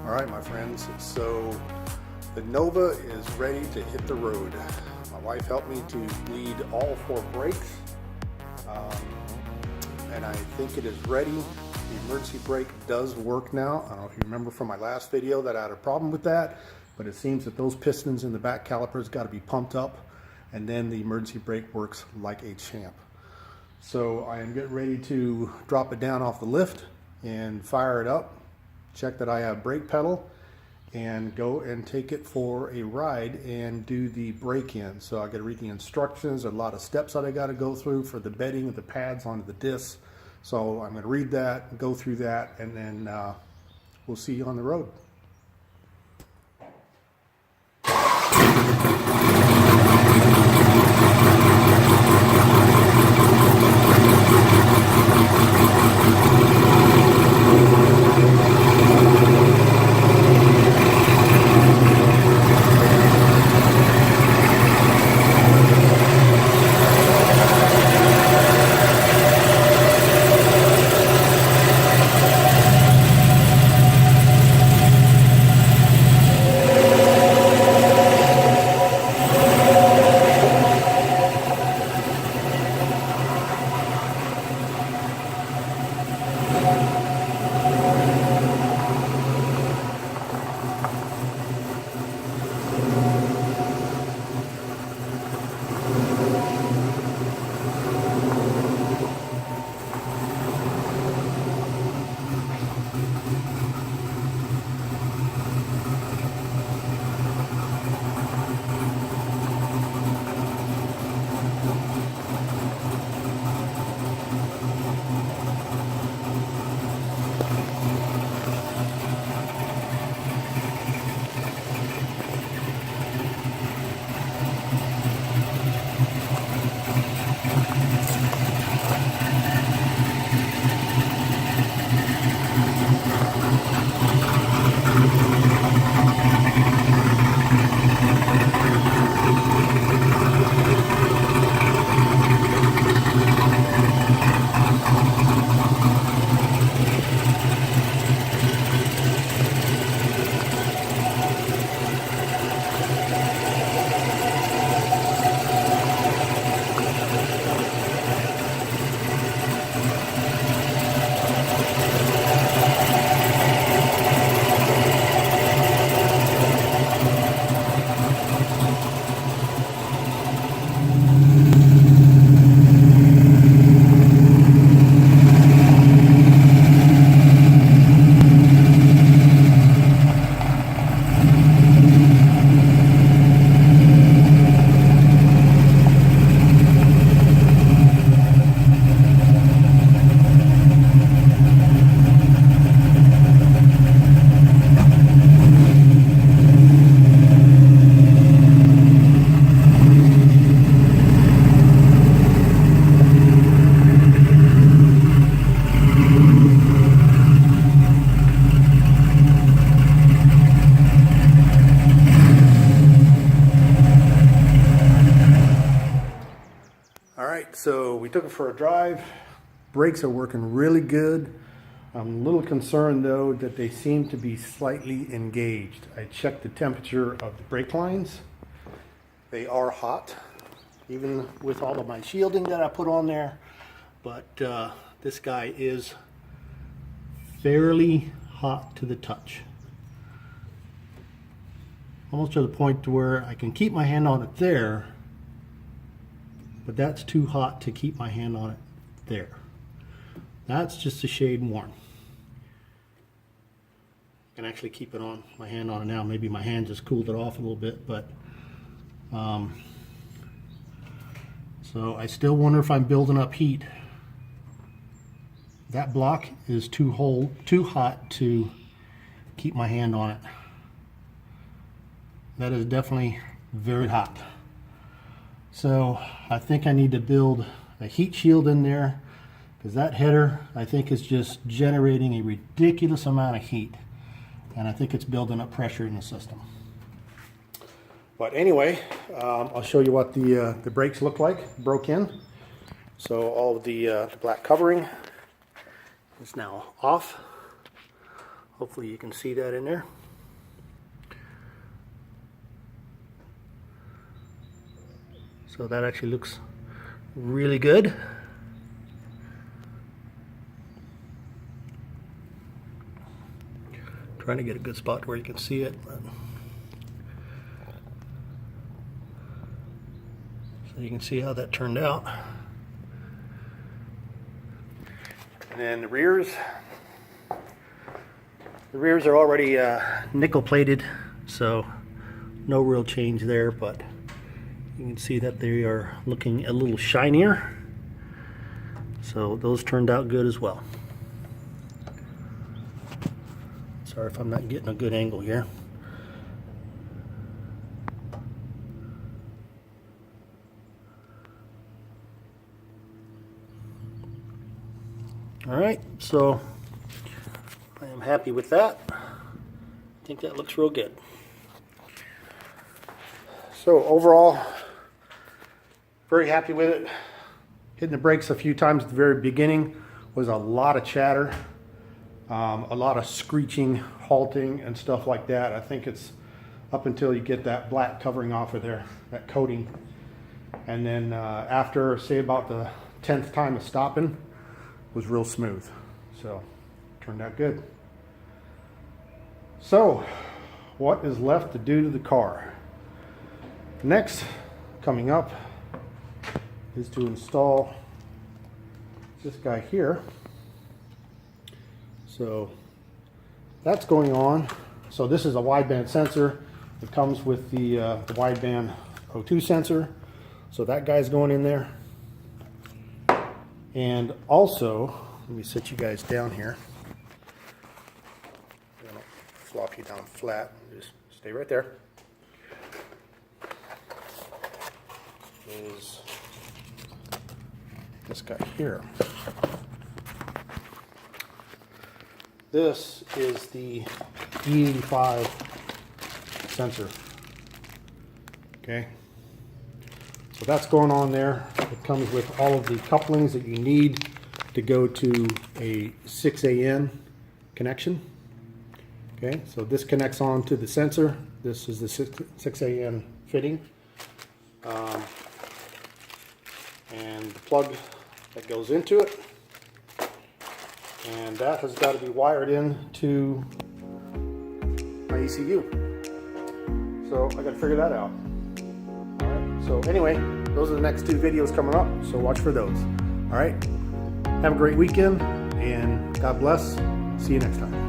All right, my friends, so the Nova is ready to hit the road. My wife helped me to bleed all 4 brakes, and I think it is ready. The emergency brake does work now. I don't know if you remember from my last video that I had a problem with that, but it seems that those pistons in the back calipers got to be pumped up, and then the emergency brake works like a champ. So I am getting ready to drop it down off the lift and fire it up, check that I have brake pedal, and go and take it for a ride and do the break-in. So I got to read the instructions. There's a lot of steps that I got to go through for the bedding of the pads onto the discs. So I'm going to read that, go through that, and then we'll see you on the road. So we took it for a drive. Brakes are working really good. I'm a little concerned though that they seem to be slightly engaged. I checked the temperature of the brake lines. They are hot, even with all of my shielding that I put on there. But this guy is fairly hot to the touch. Almost to the point to where I can keep my hand on it there, but that's too hot to keep my hand on it there. That's just a shade warm. I can actually keep it on, my hand on it now. Maybe my hand just cooled it off a little bit, but so I still wonder if I'm building up heat. That block is too hot to keep my hand on it. That is definitely very hot. So I think I need to build a heat shield in there, because that header I think is just generating a ridiculous amount of heat, and I think it's building up pressure in the system. But anyway, I'll show you what the brakes look like broke in. So all of the black covering is now off Hopefully you can see that in there. So that actually looks really good. Trying to get a good spot where you can see it. So you can see how that turned out. And then the rears are already nickel plated, so no real change there, but you can see that they are looking a little shinier. So those turned out good as well. Sorry if I'm not getting a good angle here. All right, so I am happy with that. I think that looks real good. So overall, very happy with it. Hitting the brakes a few times at the very beginning was a lot of chatter, a lot of screeching, halting, and stuff like that. I think it's up until you get that black covering off of there, that coating. And then after, say, about the 10th time of stopping, was real smooth. So turned out good. So what is left to do to the car? Next, coming up, is to install this guy here. So that's going on. So this is a wideband sensor. It comes with the wideband O2 sensor. So that guy's going in there. And also, let me sit you guys down here. I don't flop you down flat. Just stay right there. Is this guy here. This is the E85 sensor. Okay. So that's going on there. It comes with all of the couplings that you need to go to a 6AN connection. Okay, so this connects on to the sensor. This is the 6AN fitting. And the plug that goes into it. And that has got to be wired in to my ECU. So I got to figure that out. So anyway, those are the next two videos coming up, so watch for those. All right, have a great weekend, and God bless. See you next time.